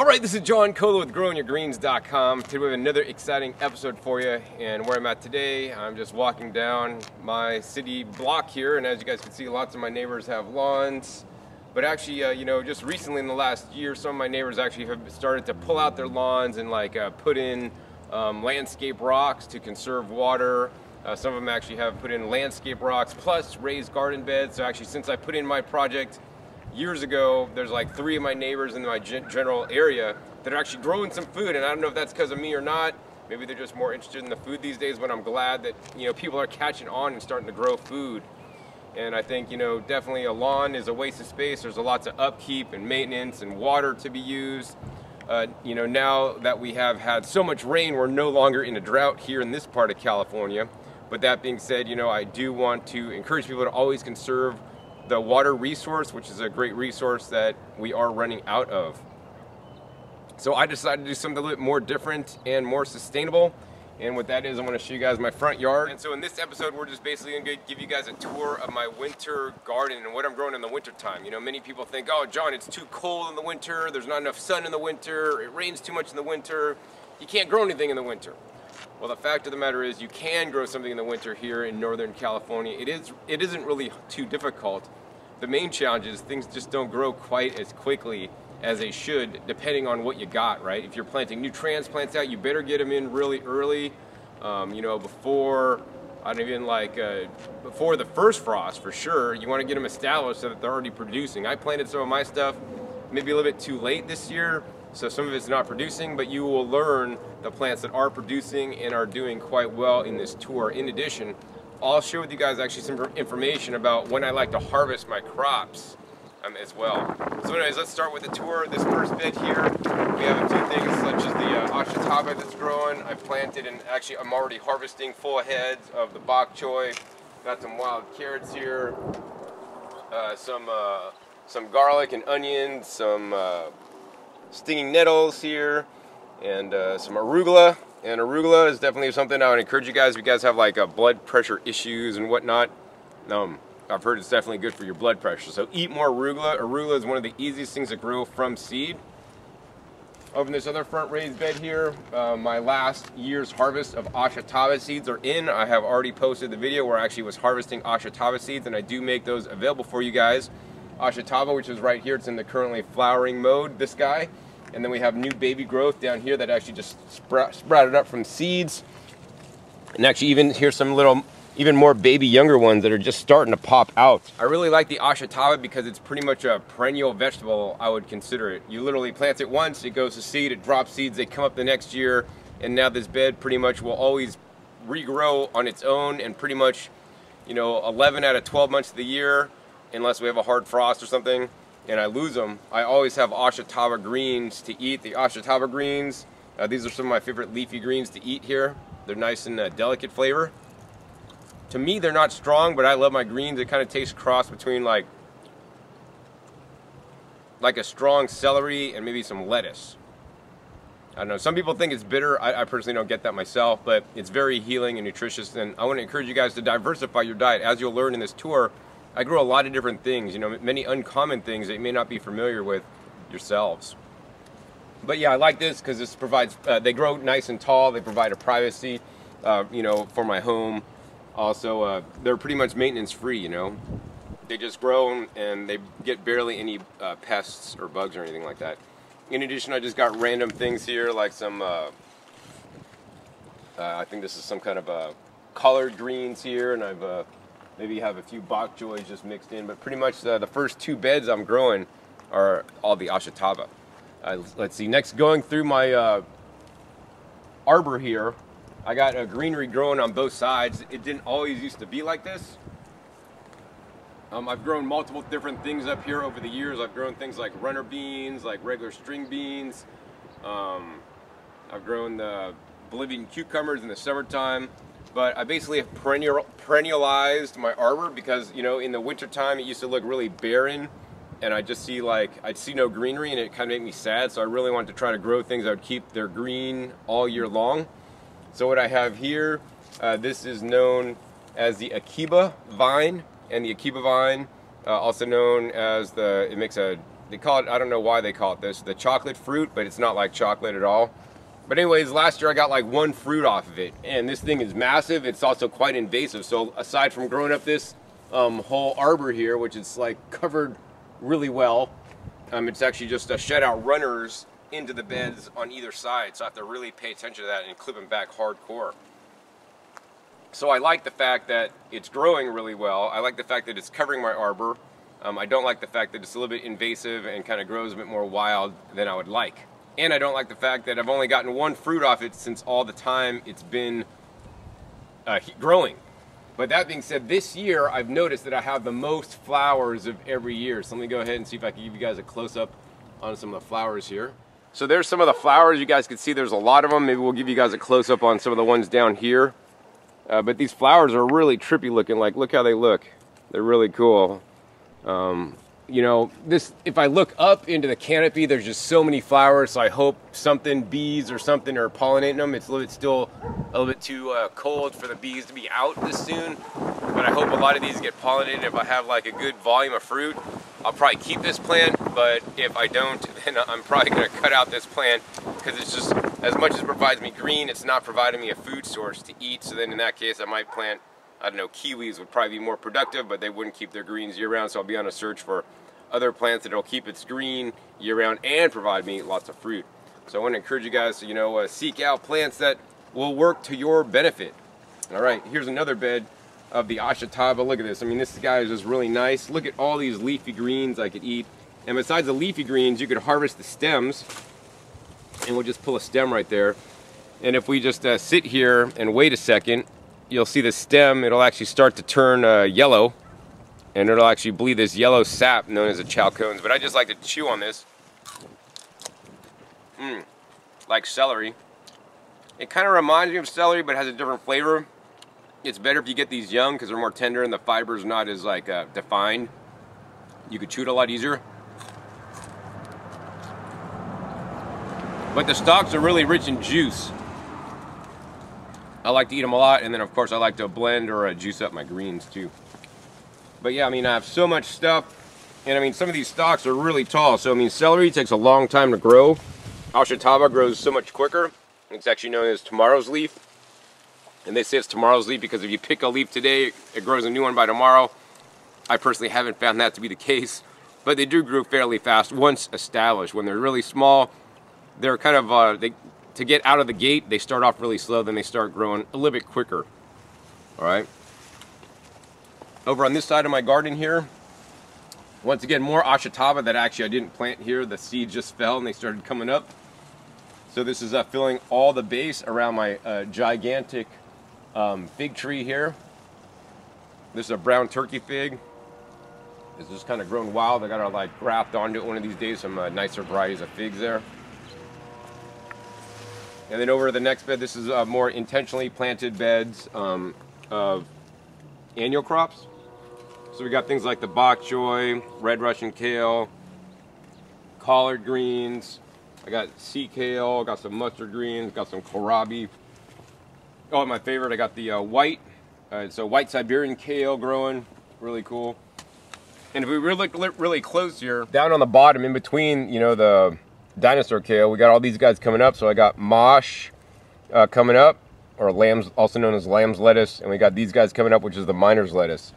Alright, this is John Cola with GrowingYourGreens.com. Today we have another exciting episode for you, and where I'm at today, I'm just walking down my city block here, and as you guys can see, lots of my neighbors have lawns. But actually, just recently in the last year, some of my neighbors actually have started to pull out their lawns and put in landscape rocks to conserve water. Some of them actually have put in landscape rocks plus raised garden beds. So actually, since I put in my project years ago, there's like 3 of my neighbors in my general area that are actually growing some food, and I don't know if that's because of me or not. Maybe they're just more interested in the food these days, but I'm glad that people are catching on and starting to grow food. And I think definitely a lawn is a waste of space. There's lots of upkeep and maintenance and water to be used. Now that we have had so much rain, we're no longer in a drought here in this part of California. But that being said, I do want to encourage people to always conserve the water resource, which is a great resource that we are running out of. So I decided to do something a little bit more different and more sustainable. And what that is, I'm going to show you guys my front yard. And so in this episode, we're just basically going to give you guys a tour of my winter garden and what I'm growing in the winter time. Many people think, oh, John, it's too cold in the winter. There's not enough sun in the winter. It rains too much in the winter. You can't grow anything in the winter. Well, the fact of the matter is you can grow something in the winter here in Northern California. It isn't really too difficult. The main challenge is things just don't grow quite as quickly as they should, depending on what you got, right? If you're planting new transplants out, you better get them in really early, before before the first frost for sure. You want to get them established so that they're already producing. I planted some of my stuff maybe a little bit too late this year, so some of it's not producing, but you will learn the plants that are producing and are doing quite well in this tour. In addition, I'll share with you guys actually some information about when I like to harvest my crops as well. So anyways, let's start with the tour. This first bed here, we have a few things such as the ashataba that's growing. I planted, and actually I'm already harvesting full heads of the bok choy. Got some wild carrots here, some garlic and onions, some stinging nettles here, and some arugula. And arugula is definitely something I would encourage you guys. If you guys have blood pressure issues and whatnot, I've heard it's definitely good for your blood pressure. So eat more arugula. Arugula is one of the easiest things to grow from seed. Over in this other front raised bed here, my last year's harvest of ashataba seeds are in. I have already posted the video where I actually was harvesting ashataba seeds, and I do make those available for you guys. Ashataba, which is right here, it's in the currently flowering mode, this guy. And then we have new baby growth down here that actually just sprouted up from seeds. And actually even here's some even more baby younger ones that are just starting to pop out. I really like the ashataba because it's pretty much a perennial vegetable, I would consider it. You literally plant it once, it goes to seed, it drops seeds, they come up the next year, and now this bed pretty much will always regrow on its own, and pretty much 11 out of 12 months of the year, unless we have a hard frost or something and I lose them, I always have ashataba greens to eat. The ashataba greens, these are some of my favorite leafy greens to eat here. They're nice and delicate flavor. To me, they're not strong, but I love my greens. It kind of tastes cross between like a strong celery and maybe some lettuce. I don't know, some people think it's bitter. I personally don't get that myself, but it's very healing and nutritious, and I want to encourage you guys to diversify your diet. As you'll learn in this tour, I grow a lot of different things, many uncommon things that you may not be familiar with yourselves. But yeah, I like this because this provides, they grow nice and tall, they provide a privacy, for my home. Also, they're pretty much maintenance free, They just grow and they get barely any pests or bugs or anything like that. In addition, I just got random things here, like some, I think this is some kind of collard greens here, and I've maybe have a few bok choys just mixed in, but pretty much the first 2 beds I'm growing are all the ashataba. Let's see, next going through my arbor here, I got a greenery growing on both sides. It didn't always used to be like this. I've grown multiple different things up here over the years. I've grown things like runner beans, like regular string beans. I've grown the Bolivian cucumbers in the summertime. But I basically have perennialized my arbor because, in the wintertime it used to look really barren, and I just see I'd see no greenery, and it kind of made me sad. So I really wanted to try to grow things that would keep their green all year long. So what I have here, this is known as the Akiba vine, and the Akiba vine, also known as it makes a They call it, I don't know why they call it this, the chocolate fruit, but it's not like chocolate at all. But anyways, last year I got like 1 fruit off of it, and this thing is massive. It's also quite invasive. So aside from growing up this whole arbor here, which is like covered really well, it's actually just shed out runners into the beds on either side. So I have to really pay attention to that and clip them back hardcore. So I like the fact that it's growing really well. I like the fact that it's covering my arbor. I don't like the fact that it's a little bit invasive and kind of grows a bit more wild than I would like. And I don't like the fact that I've only gotten 1 fruit off it since all the time it's been growing. But that being said, this year I've noticed that I have the most flowers of every year. So let me go ahead and see if I can give you guys a close-up on some of the flowers here. So there's some of the flowers. You guys can see there's a lot of them. Maybe we'll give you guys a close-up on some of the ones down here. But these flowers are really trippy looking. Like, look how they look. They're really cool. You know, this, if I look up into the canopy, there's just so many flowers, so I hope something, bees or something, are pollinating them. It's still a little bit too cold for the bees to be out this soon, but I hope a lot of these get pollinated. If I have like a good volume of fruit, I'll probably keep this plant, but if I don't, then I'm probably going to cut out this plant, because it's just, as much as it provides me green, it's not providing me a food source to eat. So then in that case, I might plant, I don't know, kiwis would probably be more productive, but they wouldn't keep their greens year-round, so I'll be on a search for other plants that'll keep its green year-round and provide me lots of fruit. So I want to encourage you guys to, you know, seek out plants that will work to your benefit. All right, here's another bed of the Ashitaba. Look at this. I mean, this guy is just really nice. Look at all these leafy greens I could eat. And besides the leafy greens, you could harvest the stems, and we'll just pull a stem right there. And if we just sit here and wait a second, you'll see the stem, it'll actually start to turn yellow, and it'll actually bleed this yellow sap known as a chalcones. But I just like to chew on this. Like celery. It kind of reminds me of celery, but has a different flavor. It's better if you get these young, because they're more tender and the fiber's not as like defined. You could chew it a lot easier. But the stalks are really rich in juice. I like to eat them a lot, and then of course I like to blend or juice up my greens too. But yeah, I mean, I have so much stuff, and I mean, some of these stalks are really tall. So I mean, celery takes a long time to grow. Ashitaba grows so much quicker. It's actually known as tomorrow's leaf. And they say it's tomorrow's leaf because if you pick a leaf today, it grows a new one by tomorrow. I personally haven't found that to be the case, but they do grow fairly fast once established. When they're really small, they're kind of, to get out of the gate, they start off really slow, then they start growing a little bit quicker. All right. Over on this side of my garden here, once again, more Ashitaba that actually I didn't plant here. The seeds just fell and they started coming up. So this is filling all the base around my gigantic fig tree here. This is a brown turkey fig. It's just kind of grown wild. I gotta like graft onto it one of these days, some nicer varieties of figs there. And then over to the next bed, this is more intentionally planted beds of annual crops. So we got things like the bok choy, red Russian kale, collard greens. I got sea kale, got some mustard greens, got some kohlrabi. Oh, and my favorite, I got the white. It's a white Siberian kale growing, really cool. And if we really look really close here, down on the bottom, in between, you know, the dinosaur kale, we got all these guys coming up. So I got mosh coming up, or lambs, also known as lamb's lettuce, and we got these guys coming up, which is the miner's lettuce.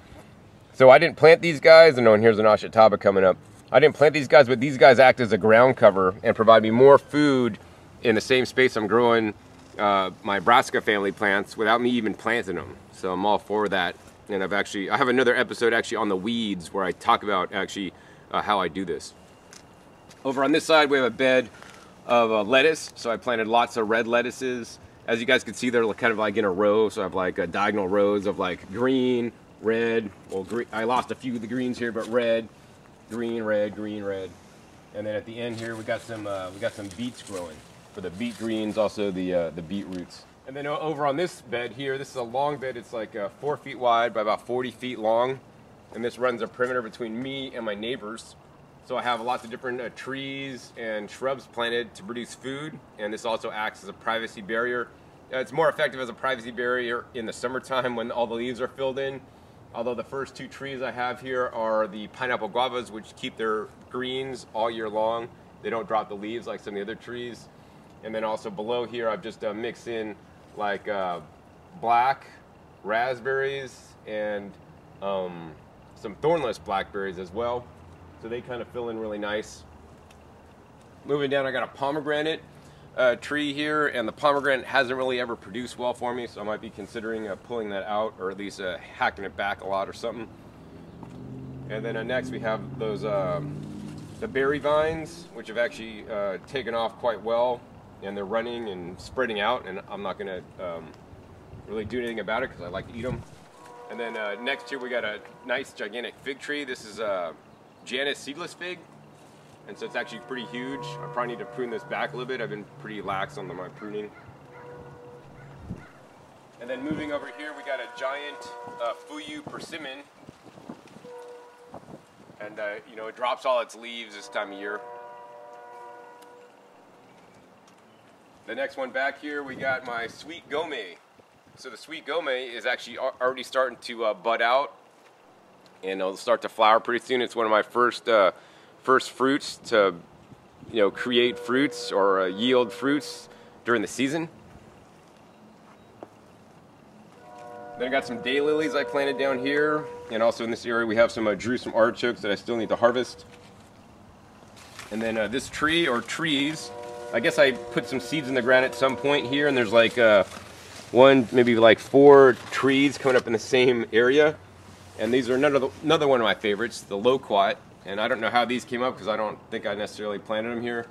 So I didn't plant these guys, and here's an Ashitaba coming up. I didn't plant these guys, but these guys act as a ground cover and provide me more food in the same space I'm growing my brassica family plants without me even planting them. So I'm all for that. And I have another episode actually on the weeds where I talk about actually how I do this. Over on this side, we have a bed of lettuce. So I planted lots of red lettuces. As you guys can see, they're kind of like in a row. So I have like diagonal rows of like green, red. Well, green, I lost a few of the greens here, but red, green, red, green, red. And then at the end here, we got some beets growing. For the beet greens, also the beet roots. And then over on this bed here, this is a long bed. It's like 4 feet wide by about 40 feet long. And this runs a perimeter between me and my neighbors. So I have lots of different trees and shrubs planted to produce food. And this also acts as a privacy barrier. It's more effective as a privacy barrier in the summertime when all the leaves are filled in. Although the first two trees I have here are the pineapple guavas, which keep their greens all year long. They don't drop the leaves like some of the other trees. And then also below here, I've just mixed in like black raspberries and some thornless blackberries as well. So they kind of fill in really nice. Moving down, I got a pomegranate tree here, and the pomegranate hasn't really ever produced well for me, so I might be considering pulling that out, or at least hacking it back a lot or something. And then next we have those the berry vines, which have actually taken off quite well, and they're running and spreading out, and I'm not going to really do anything about it because I like to eat them. And then next here we got a nice gigantic fig tree. This is a Janus seedless fig, and so it's actually pretty huge. I probably need to prune this back a little bit. I've been pretty lax on my pruning. And then moving over here, we got a giant Fuyu persimmon, and you know, it drops all its leaves this time of year. The next one back here, we got my sweet gome. So the sweet gome is actually already starting to bud out, and it'll start to flower pretty soon. It's one of my first fruits to, you know, create fruits or yield fruits during the season. Then I got some daylilies I planted down here, and also in this area we have some Jerusalem artichokes that I still need to harvest. And then this tree, or trees, I guess I put some seeds in the ground at some point here, and there's like maybe like 4 trees coming up in the same area. And these are another one of my favorites, the loquat. And I don't know how these came up because I don't think I necessarily planted them here.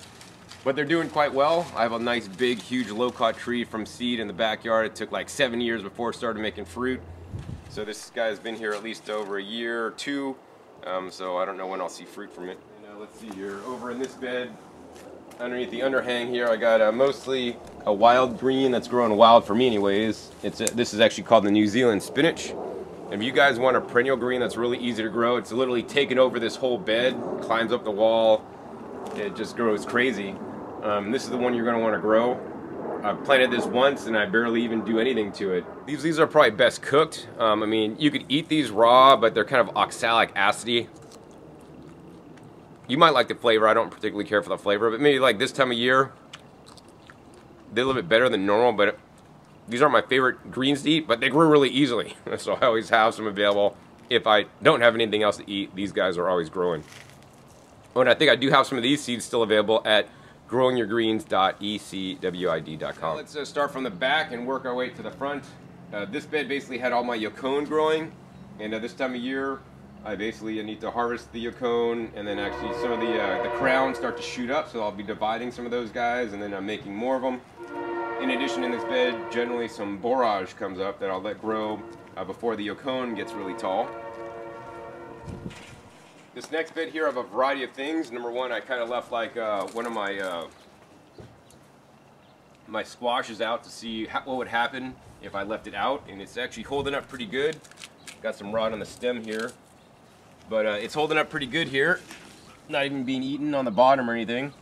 But they're doing quite well. I have a nice big huge loquat tree from seed in the backyard. It took like 7 years before it started making fruit. So this guy's been here at least over a year or 2. So I don't know when I'll see fruit from it. And, let's see here, over in this bed, underneath the underhang here, I got mostly a wild green that's growing wild for me anyways. This is actually called the New Zealand spinach. And if you guys want a perennial green that's really easy to grow, it's literally taken over this whole bed, climbs up the wall, it just grows crazy. This is the one you're going to want to grow. I've planted this once and I barely even do anything to it. These are probably best cooked. I mean, you could eat these raw, but they're kind of oxalic acidy. You might like the flavor. I don't particularly care for the flavor, but maybe like this time of year, they're a little bit better than normal, but these aren't my favorite greens to eat, but they grow really easily. So I always have some available. If I don't have anything else to eat, these guys are always growing. Oh, and I think I do have some of these seeds still available at growingyourgreens.ecwid.com. Let's start from the back and work our way to the front. This bed basically had all my yacon growing, and this time of year, I basically need to harvest the yacon, and then actually some of the crowns start to shoot up, so I'll be dividing some of those guys, and then I'm making more of them. In addition, in this bed, generally some borage comes up that I'll let grow before the yacon gets really tall. This next bed here, I have a variety of things. Number one, I kind of left like one of my my squashes out to see what would happen if I left it out, and it's actually holding up pretty good. Got some rot on the stem here, but it's holding up pretty good here. Not even being eaten on the bottom or anything.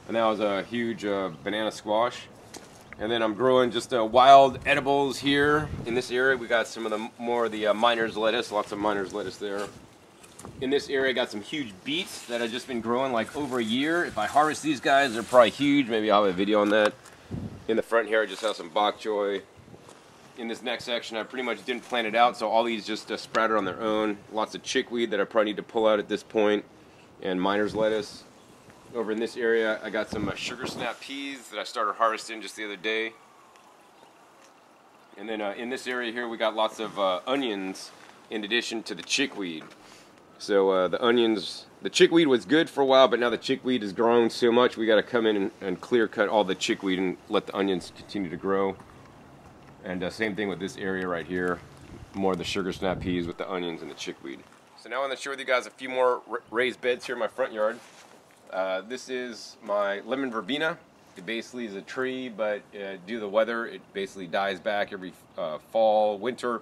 And that was a huge banana squash. And then I'm growing just wild edibles here in this area. We got some of the more of the miner's lettuce, lots of miner's lettuce there. In this area, I got some huge beets that I've just been growing like over a year. If I harvest these guys, they're probably huge. Maybe I'll have a video on that. In the front here, I just have some bok choy. In this next section, I pretty much didn't plant it out, so all these just sprouted on their own. Lots of chickweed that I probably need to pull out at this point, and miner's lettuce. Over in this area, I got some sugar snap peas that I started harvesting just the other day. And then in this area here, we got lots of onions in addition to the chickweed. So the onions, the chickweed was good for a while, but now the chickweed has grown so much, we got to come in and clear cut all the chickweed and let the onions continue to grow. And same thing with this area right here, more of the sugar snap peas with the onions and the chickweed. So now I want to share with you guys a few more raised beds here in my front yard. This is my lemon verbena. It basically is a tree, but due to the weather, it basically dies back every fall, winter,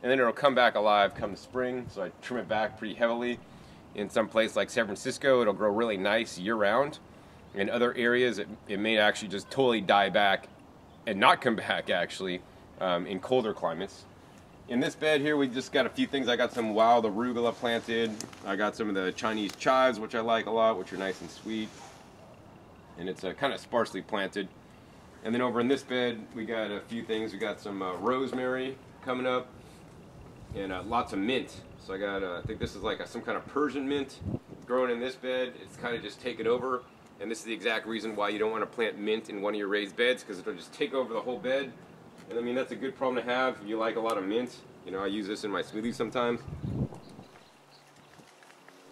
and then it'll come back alive come the spring, so I trim it back pretty heavily. In some place like San Francisco, it'll grow really nice year-round. In other areas, it may actually just totally die back and not come back, actually, in colder climates. In this bed here, we just got a few things. I got some wild arugula planted. I got some of the Chinese chives, which I like a lot, which are nice and sweet. And it's kind of sparsely planted. And then over in this bed, we got a few things. We got some rosemary coming up, and lots of mint. So I got, I think this is like some kind of Persian mint growing in this bed. It's kind of just taken over. And this is the exact reason why you don't want to plant mint in one of your raised beds, because it'll just take over the whole bed. And I mean, that's a good problem to have if you like a lot of mint. You know, I use this in my smoothies sometimes.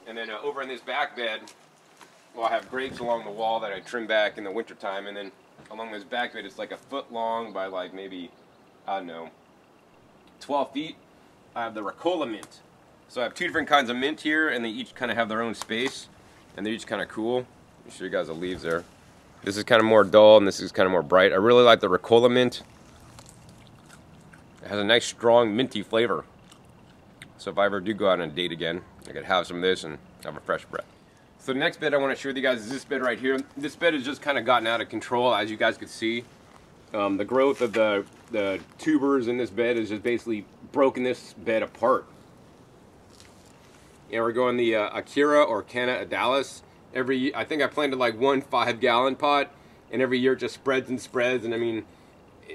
And then over in this back bed, well, I have grapes along the wall that I trim back in the wintertime. And then along this back bed, it's like a foot long by like maybe, I don't know, 12 feet. I have the Ricola mint. So I have two different kinds of mint here, and they each kind of have their own space. And they're each kind of cool. Let me show you guys the leaves there. This is kind of more dull, and this is kind of more bright. I really like the Ricola mint. It has a nice, strong, minty flavor. So if I ever do go out on a date again, I could have some of this and have a fresh breath. So the next bed I want to show you guys is this bed right here. This bed has just kind of gotten out of control, as you guys could see. The growth of the tubers in this bed has just basically broken this bed apart. And we're going the Akira or Canna Adalis. I think I planted like one 5-gallon pot, and every year it just spreads and spreads, and I mean,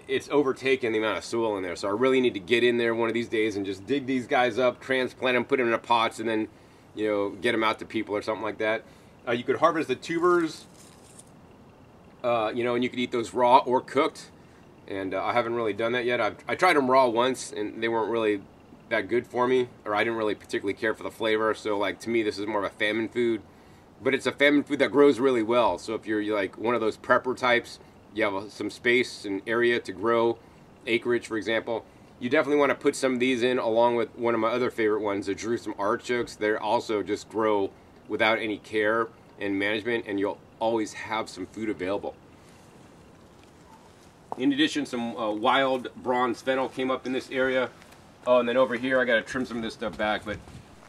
it's overtaken the amount of soil in there. So I really need to get in there one of these days and just dig these guys up, transplant them, put them in pots, and then, you know, get them out to people or something like that. You could harvest the tubers, you know, and you could eat those raw or cooked. And I haven't really done that yet. I tried them raw once, and they weren't really that good for me, or I didn't really particularly care for the flavor. So like, to me, this is more of a famine food. But it's a famine food that grows really well. So if you're like one of those prepper types, you have some space and area to grow, acreage for example, you definitely want to put some of these in along with one of my other favorite ones, the Jerusalem artichokes. They also just grow without any care and management, and you'll always have some food available. In addition, some wild bronze fennel came up in this area. Oh, and then over here, I got to trim some of this stuff back, but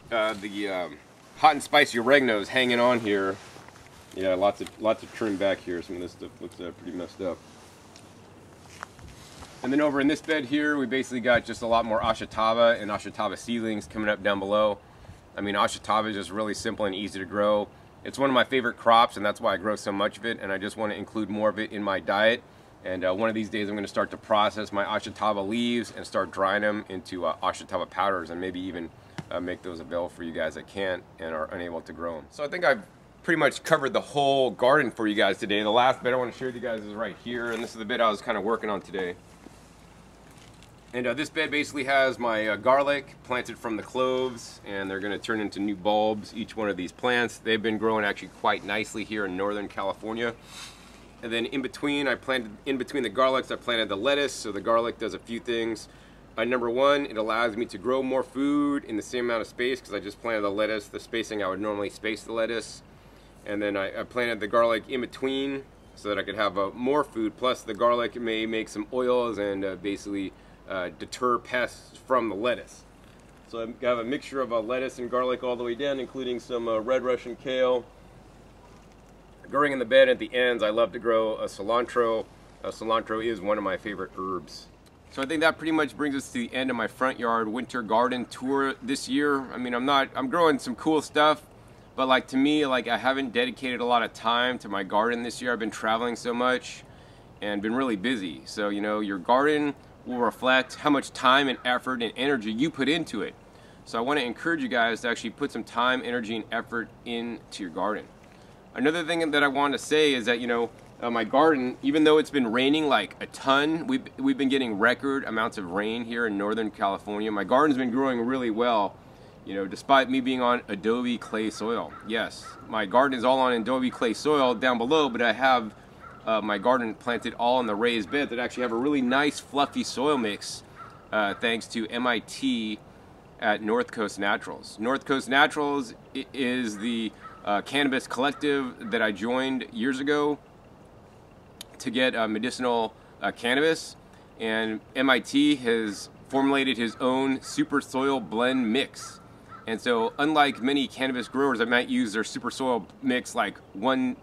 the hot and spicy oregano is hanging on here. Yeah, lots of trim back here. Some of this stuff looks pretty messed up. And then over in this bed here, we basically got just a lot more ashitava and ashitava seedlings coming up down below. I mean, ashitava is just really simple and easy to grow. It's one of my favorite crops, and that's why I grow so much of it, and I just want to include more of it in my diet. And one of these days I'm going to start to process my ashitava leaves and start drying them into ashitava powders, and maybe even make those available for you guys that can't and are unable to grow them. So I think I've pretty much covered the whole garden for you guys today. The last bed I want to show you guys is right here, and this is the bed I was kind of working on today. And this bed basically has my garlic planted from the cloves, and they're going to turn into new bulbs, each one of these plants. They've been growing actually quite nicely here in Northern California. And then in between the garlics, I planted the lettuce. So the garlic does a few things. Number one, it allows me to grow more food in the same amount of space, because I just planted the lettuce, the spacing I would normally space the lettuce. And then I planted the garlic in between so that I could have more food. Plus the garlic may make some oils and basically deter pests from the lettuce. So I have a mixture of lettuce and garlic all the way down, including some red Russian kale. Growing in the bed at the ends, I love to grow cilantro. Cilantro is one of my favorite herbs. So I think that pretty much brings us to the end of my front yard winter garden tour this year. I mean, I'm growing some cool stuff, but like, to me, like, I haven't dedicated a lot of time to my garden this year. I've been traveling so much and been really busy. So, you know, your garden will reflect how much time and effort and energy you put into it. So I want to encourage you guys to actually put some time, energy, and effort into your garden. Another thing that I want to say is that, you know, my garden, even though it's been raining like a ton, we've been getting record amounts of rain here in Northern California. My garden's been growing really well, you know, despite me being on adobe clay soil. Yes, my garden is all on adobe clay soil down below, but I have my garden planted all in the raised bed that actually have a really nice fluffy soil mix, thanks to MIT at North Coast Naturals. North Coast Naturals is the cannabis collective that I joined years ago to get medicinal cannabis, and MIT has formulated his own super soil blend mix. And so unlike many cannabis growers that might use their super soil mix like one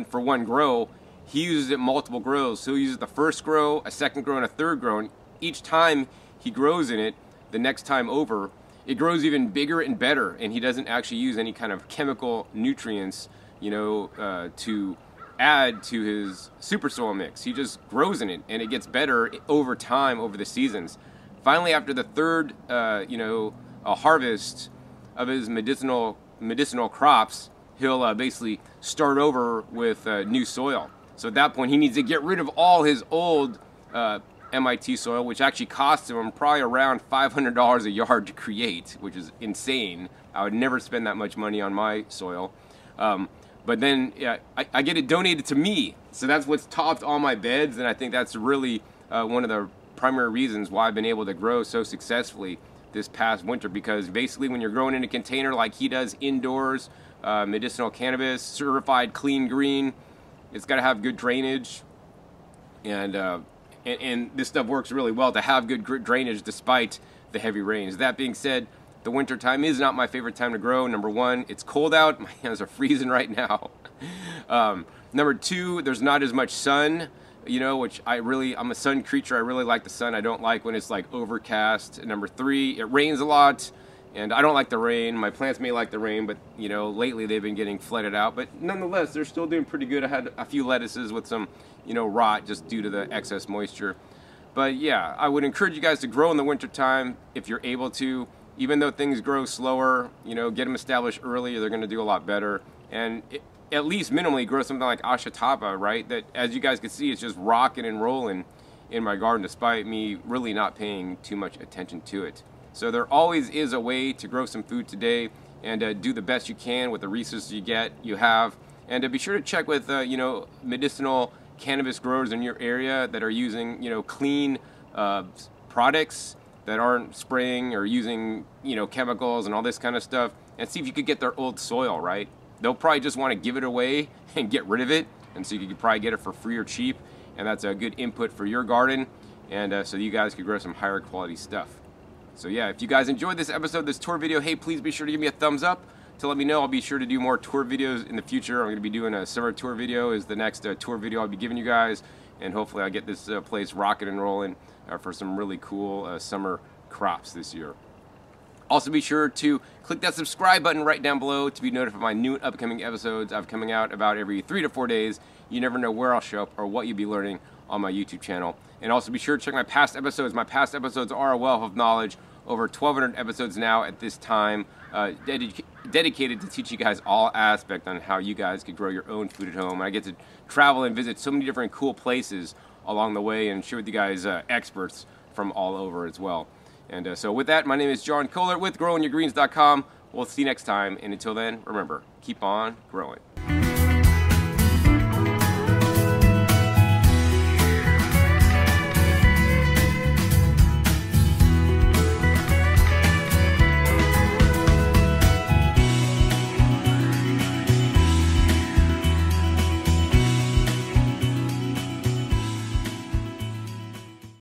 for one grow, he uses it multiple grows. So he uses the first grow, a second grow, and a third grow, and each time he grows in it, the next time over, it grows even bigger and better, and he doesn't actually use any kind of chemical nutrients, you know, to add to his super soil mix. He just grows in it, and it gets better over time, over the seasons. Finally, after the third, you know, harvest of his medicinal crops, he'll basically start over with new soil. So at that point, he needs to get rid of all his old MIT soil, which actually costs him probably around $500 a yard to create, which is insane. I would never spend that much money on my soil. But then I get it donated to me. So that's what's topped all my beds, and I think that's really one of the primary reasons why I've been able to grow so successfully this past winter, because basically when you're growing in a container like he does indoors, medicinal cannabis, certified clean green, it's got to have good drainage, and this stuff works really well to have good drainage despite the heavy rains. That being said, the winter time is not my favorite time to grow. Number one, it's cold out. My hands are freezing right now. Number two, there's not as much sun, you know, which I'm a sun creature. I really like the sun. I don't like when it's like overcast. And number three, it rains a lot, and I don't like the rain. My plants may like the rain, but you know, lately they've been getting flooded out. But nonetheless, they're still doing pretty good. I had a few lettuces with some, you know, rot just due to the excess moisture. But yeah, I would encourage you guys to grow in the winter time if you're able to. Even though things grow slower, you know, get them established early, they're going to do a lot better. And at least minimally grow something like Ashatapa, right? That, as you guys can see, it's just rocking and rolling in my garden despite me really not paying too much attention to it. So there always is a way to grow some food today, and do the best you can with the resources you have. And be sure to check with, you know, medicinal cannabis growers in your area that are using, you know, clean products that aren't spraying or using, you know, chemicals and all this kind of stuff, and see if you could get their old soil, right? They'll probably just want to give it away and get rid of it, and so you could probably get it for free or cheap, and that's a good input for your garden, and so you guys could grow some higher quality stuff. So yeah, if you guys enjoyed this episode, this tour video, hey, please be sure to give me a thumbs up to let me know. I'll be sure to do more tour videos in the future. I'm going to be doing a summer tour video is the next tour video I'll be giving you guys, and hopefully I'll get this place rocking and rolling for some really cool summer crops this year. Also be sure to click that subscribe button right down below to be notified of my new and upcoming episodes. I'm coming out about every 3 to 4 days. You never know where I'll show up or what you'll be learning on my YouTube channel. And also be sure to check my past episodes. My past episodes are a wealth of knowledge. Over 1,200 episodes now at this time, dedicated to teach you guys all aspects on how you guys could grow your own food at home. I get to travel and visit so many different cool places along the way and share with you guys experts from all over as well. And so with that, my name is John Kohler with GrowingYourGreens.com. We'll see you next time, and until then, remember, keep on growing.